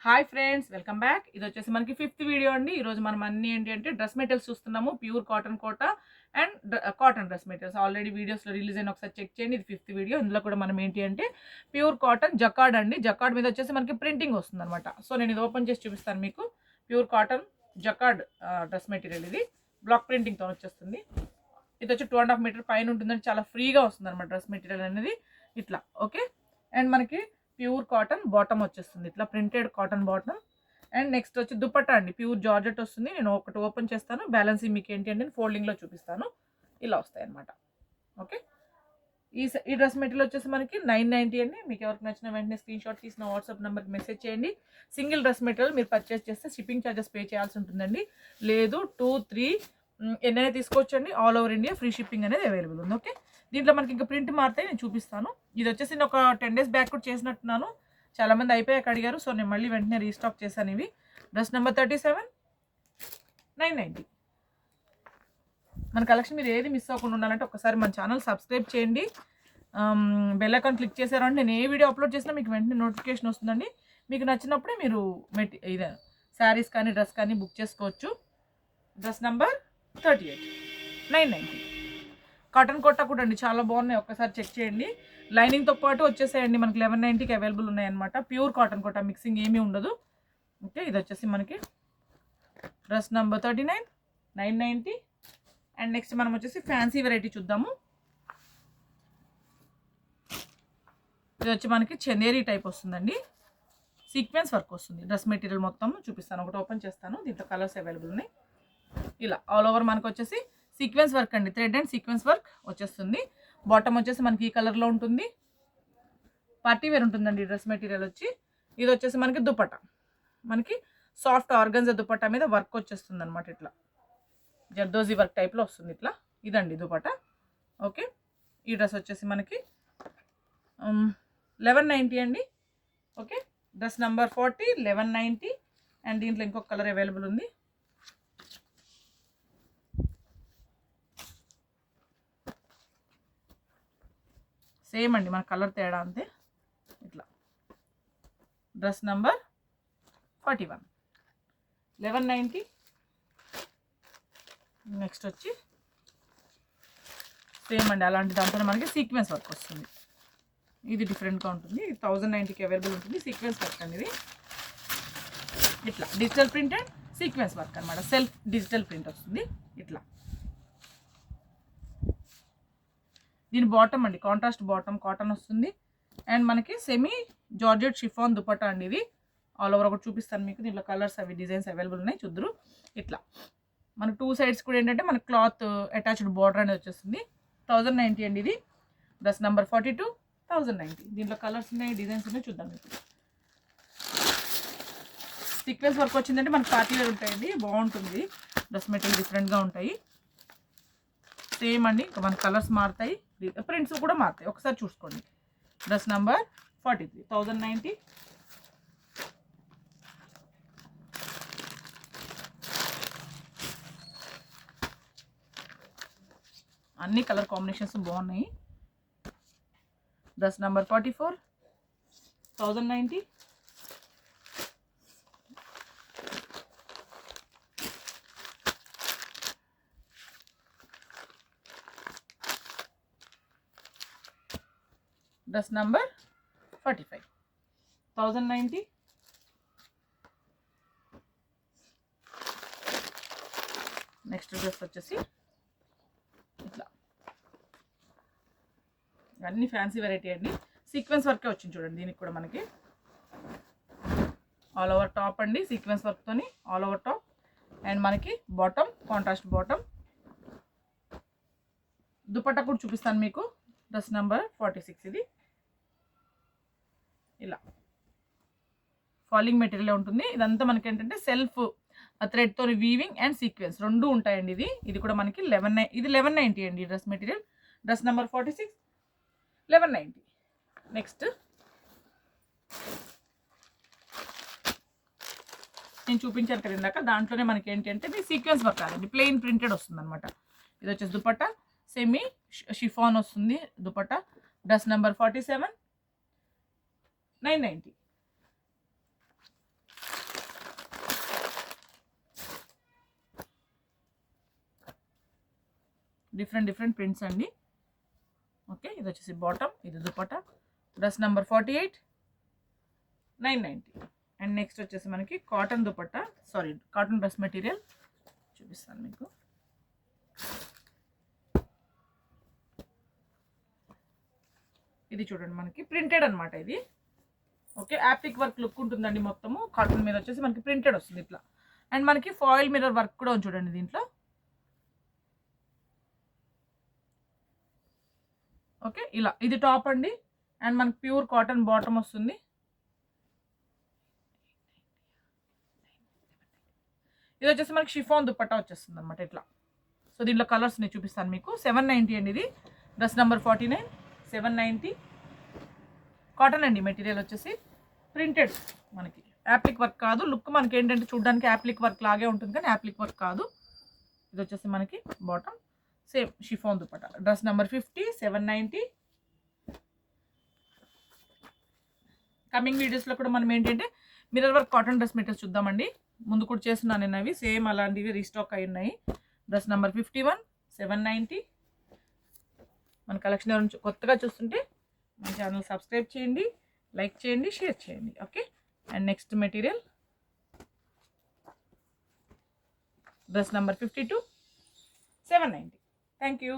Hi friends, welcome back. ఇది వచ్చేసి మనకి ఫిఫ్త్ వీడియో అండి. ఈరోజు మనం అన్ని ఏంటి అంటే డ్రెస్ మెటీరియల్స్ చూస్తున్నాము. Pure cotton Kota and cotton dress materials already వీడియోస్లో రిలీజ్ అయిన ఒకసారి చెక్ చేయండి. ఇది ఫిఫ్త్ వీడియో. ఇందులో కూడా మనం ఏంటి అంటే ప్యూర్ కాటన్ జకార్డ్ అండి. జకార్డ్ మీద వచ్చేసి మనకి ప్రింటింగ్ వస్తుంది అనమాట. సో నేను ఇది ఓపెన్ చేసి చూపిస్తాను మీకు. Pure cotton jacquard dress material ఇది బ్లాక్ ప్రింటింగ్తో వచ్చేస్తుంది. ఇది వచ్చి 2.5 మీటర్ పైన ఉంటుందని చాలా ఫ్రీగా వస్తుంది అనమాట డ్రెస్ మెటీరియల్ అనేది ఇట్లా. ఓకే, అండ్ మనకి ప్యూర్ కాటన్ బాటమ్ వచ్చేస్తుంది ఇట్లా printed cotton bottom. And next వచ్చి దుపట్టా అండి, ప్యూర్ జార్జెట్ వస్తుంది. నేను ఒకటి ఓపెన్ చేస్తాను, బ్యాలెన్స్ మీకు ఏంటి అంటే ఫోల్డింగ్లో చూపిస్తాను. ఇలా వస్తాయి అనమాట. ఓకే, ఈ డ్రెస్ మెటీరియల్ వచ్చేసి మనకి 990 అండి. మీకు ఎవరికి నచ్చిన వెంటనే స్క్రీన్ షాట్ తీసిన వాట్సాప్ నెంబర్కి మెసేజ్ చేయండి. సింగిల్ డ్రెస్ మెటీరియల్ మీరు పర్చేస్ చేస్తే షిప్పింగ్ ఛార్జెస్ పే చేయాల్సి ఉంటుందండి. లేదు 2, 3 ఎన్నైనా తీసుకోవచ్చండి. All over India free shipping అనేది అవైలబుల్ ఉంది. ఓకే, దీంట్లో మనకి ఇంకా ప్రింట్ మారుతాయి, నేను చూపిస్తాను. ఇది వచ్చేసి నేను ఒక 10 days బ్యాక్ కూడా చేసినట్టున్నాను. చాలామంది అయిపోయాక అడిగారు, సో నేను మళ్ళీ వెంటనే రీస్టాక్ చేశాను. ఇవి డ్రెస్ నెంబర్ 37, 990. మన కలెక్షన్ మీరు ఏది మిస్ అవ్వకుండా ఉండాలంటే ఒకసారి మన ఛానల్ సబ్స్క్రైబ్ చేయండి. బెల్ ఐకాన్ క్లిక్ చేశారు అంటే నేను ఏ వీడియో అప్లోడ్ చేసినా మీకు వెంటనే నోటిఫికేషన్ వస్తుందండి. మీకు నచ్చినప్పుడే మీరు ఇదే శారీస్ కానీ డ్రెస్ కానీ బుక్ చేసుకోవచ్చు. Dress number 38, 990. కాటన్ కోట కూడా అండి చాలా బాగున్నాయి, ఒక్కసారి చెక్ చేయండి. లైనింగ్తో పాటు వచ్చేసేయండి మనకి 1190కి అవైలబుల్ ఉన్నాయన్నమాట. ప్యూర్ కాటన్ కోట, మిక్సింగ్ ఏమీ ఉండదు. ఓకే, ఇది వచ్చేసి మనకి డ్రెస్ నెంబర్ 39, 990. అండ్ నెక్స్ట్ మనం వచ్చేసి ఫ్యాన్సీ వెరైటీ చూద్దాము. ఇది వచ్చి మనకి చందేరి టైప్ వస్తుందండి. సీక్వెన్స్ వర్క్ వస్తుంది. డ్రెస్ మెటీరియల్ మొత్తం చూపిస్తాను, ఒకటి ఓపెన్ చేస్తాను. దీంట్లో కలర్స్ అవైలబుల్ ఉన్నాయి. ఇలా ఆల్ ఓవర్ మనకు వచ్చేసి సీక్వెన్స్ వర్క్ అండి, థ్రెడ్ అండ్ సీక్వెన్స్ వర్క్ వచ్చేస్తుంది. బాటమ్ వచ్చేసి మనకి ఈ కలర్లో ఉంటుంది. పార్టీ వేర్ ఉంటుందండి డ్రెస్ మెటీరియల్ వచ్చి. ఇది వచ్చేసి మనకి దుపట్టా, మనకి సాఫ్ట్ ఆర్గన్జా దుపట్టా మీద వర్క్ వచ్చేస్తుంది అనమాట. ఇట్లా జర్దోజీ వర్క్ టైప్లో వస్తుంది ఇట్లా. ఇదండి దుపట్టా. ఓకే, ఈ డ్రెస్ వచ్చేసి మనకి 1190 అండి. Okay, dress number 40, 1190. అండ్ దీంట్లో ఇంకొక కలర్ అవైలబుల్ ఉంది. సేమ్ అండి, మన కలర్ తేడా అంతే. ఇట్లా డ్రెస్ నెంబర్ 41, 1190. నెక్స్ట్ వచ్చి సేమ్ అండి, అలాంటి దాంతో మనకి సీక్వెన్స్ వర్క్ వస్తుంది. ఇది డిఫరెంట్గా ఉంటుంది. 1090కి అవైలబుల్ ఉంటుంది. సీక్వెన్స్ వర్క్ అండి ఇది. ఇట్లా digital print and sequence work అనమాట. సెల్ఫ్ డిజిటల్ ప్రింట్ వస్తుంది ఇట్లా. దీని బాటమ్ అండి కాంట్రాస్ట్ బాటమ్ కాటన్ వస్తుంది. అండ్ మనకి సెమీ జార్జెట్ షిఫాన్ దుపట్టా అండి ఇది. ఆల్ ఓవర్ ఒకటి చూపిస్తాను మీకు. దీంట్లో కలర్స్ అవి డిజైన్స్ అవైలబుల్ ఉన్నాయి, చూద్దరు. ఇట్లా మన 2 sides కూడా ఏంటంటే మన క్లాత్ అటాచ్డ్ బార్డర్ అనేది వచ్చేస్తుంది. 1090 అండి ఇది. Dress number 42, 1090. దీంట్లో కలర్స్ ఉన్నాయి, డిజైన్స్ ఉన్నాయి, చూద్దాం మీకు. సీక్వెన్స్ వర్క్ వచ్చిందంటే మనకి పార్టీ వేర్ ఉంటాయండి, బాగుంటుంది. డ్రెస్ మెటీరియల్ డిఫరెంట్గా ఉంటాయి. సేమ్ అండి, ఇంకా మన కలర్స్ మారుతాయి, ప్రింట్స్ కూడా మారుతాయి. ఒకసారి చూసుకోండి. Dress number 43, 1090. అన్ని కలర్ కాంబినేషన్స్ బాగున్నాయి. Dress number 44, 1090. Dress number 45, 1090. Next dress వచ్చేసి ఇట్లా. అన్ని ఫ్యాన్సీ వెరైటీ అండి. సీక్వెన్స్ వర్కే వచ్చింది చూడండి. దీనికి కూడా మనకి ఆల్ ఓవర్ టాప్ అండి, సీక్వెన్స్ వర్క్తోని ఆల్ ఓవర్ టాప్. అండ్ మనకి బాటమ్ కాంట్రాస్ట్ బాటమ్. దుపట్టా కూడా చూపిస్తాను మీకు. డ్రెస్ నెంబర్ 46 ఇది. ఇలా ఫాలింగ్ మెటీరియల్ ఉంటుంది. ఇదంతా మనకి ఏంటంటే సెల్ఫ్ థ్రెడ్తో వీవింగ్ అండ్ సీక్వెన్స్ రెండు ఉంటాయండి. ఇది కూడా మనకి 1190 అండి dress material. Dress number 46, 1190. Next నేను చూపించాను కదా ఇందాక, దాంట్లోనే మనకి ఏంటి అంటే మీ సీక్వెన్స్ వర్క్ కాదండి, ప్లెయిన్ ప్రింటెడ్ వస్తుంది అనమాట. ఇది వచ్చేసి దుపట్టా సెమీ షిఫాన్ వస్తుంది dupatta. Dress number 47, 990. Different prints అండి. ఓకే, ఇది వచ్చేసి బాటమ్, ఇది dupatta. Dress number 48, 990. And next వచ్చేసి మనకి cotton dupatta, sorry cotton dress material చూపిస్తాను మీకు. ఇది చూడండి మనకి ప్రింటెడ్ అనమాట ఇది. ఓకే, యాప్లిక్ వర్క్ లుక్ ఉంటుందండి మొత్తము. కాటన్ మీద వచ్చేసి మనకి ప్రింటెడ్ వస్తుంది ఇట్లా. అండ్ మనకి ఫాయిల్ మిర్రర్ వర్క్ కూడా ఉంది చూడండి దీంట్లో. ఓకే, ఇలా ఇది టాప్ అండి. అండ్ మనకి ప్యూర్ కాటన్ బాటమ్ వస్తుంది. ఇది వచ్చేసి మనకి షిఫాన్ దుపట్టా వచ్చేస్తుంది అనమాట ఇట్లా. సో దీంట్లో కలర్స్ నేను చూపిస్తాను మీకు. 790 అండి ఇది. Dress number 49, 790. కాటన్ అండి మెటీరియల్ వచ్చేసి. ప్రింటెడ్ మనకి, యాప్లిక్ వర్క్ కాదు. లుక్ మనకి ఏంటంటే చూడడానికి యాప్లిక్ వర్క్ లాగే ఉంటుంది కానీ యాప్లిక్ వర్క్ కాదు. ఇది వచ్చేసి మనకి bottom, same chiffon dupatta. Dress number 50, 790. Coming వీడియోస్లో కూడా మనం ఏంటంటే mirror work cotton dress materials చూద్దామండి. ముందు కూడా చేస్తున్నాను నేను అవి, సేమ్ అలాంటివి రీస్టాక్ అయి ఉన్నాయి. Dress number 51, 790. మన కలెక్షన్ ఎవరు కొత్తగా చూస్తుంటే మన ఛానల్ సబ్స్క్రైబ్ చేయండి, లైక్ చేయండి, షేర్ చేయండి. Okay, and next material dress number 52, 790. Thank you.